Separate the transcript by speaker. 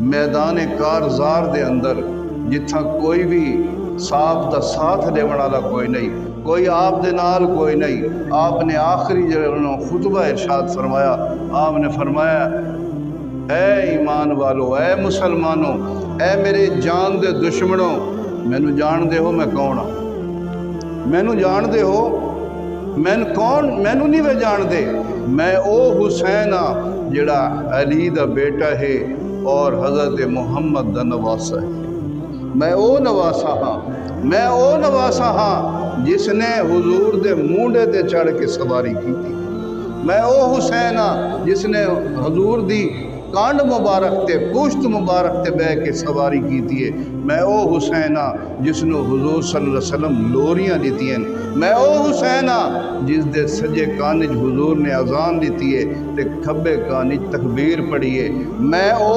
Speaker 1: मैदान कारज़ार दे अंदर जिथा कोई भी साहब का साथ देने वाला कोई नहीं, कोई आप दे नाल कोई नहीं। आपने आखिरी जो खुतबा इरशाद फरमाया, आपने फरमाया ऐ ईमान वालो, ऐ मुसलमानों, ऐ मेरे जान दे दुश्मनों, मैनू जान दे हो मैं कौन हाँ? मैनू जान दे हो मैं कौन? मैनू नहीं वे जान दे। मैं ओ हुसैन हाँ जिहड़ा अली दा बेटा है और हज़रत मुहम्मद दा नवासा है। मैं ओ नवासा हाँ, मैं ओ नवासा हाँ जिसने हुजूर दे मूंढे ते चढ़ के सवारी की थी। मैं ओ हुसैन हाँ जिसने हुजूर दी कांड मुबारक ते पुश्त मुबारक ते बह के सवारी की थी। मैं ओ हुसैन हाँ जिसनों हुजूर सल्लल्लाहु अलैहि वसल्लम लोरियां दित्तियां। मैं ओ हुसैन हाँ जिस दे सजे कान हुजूर ने अजान दी है ते खब्बे कान तकबीर पढ़ी है। मैं ओ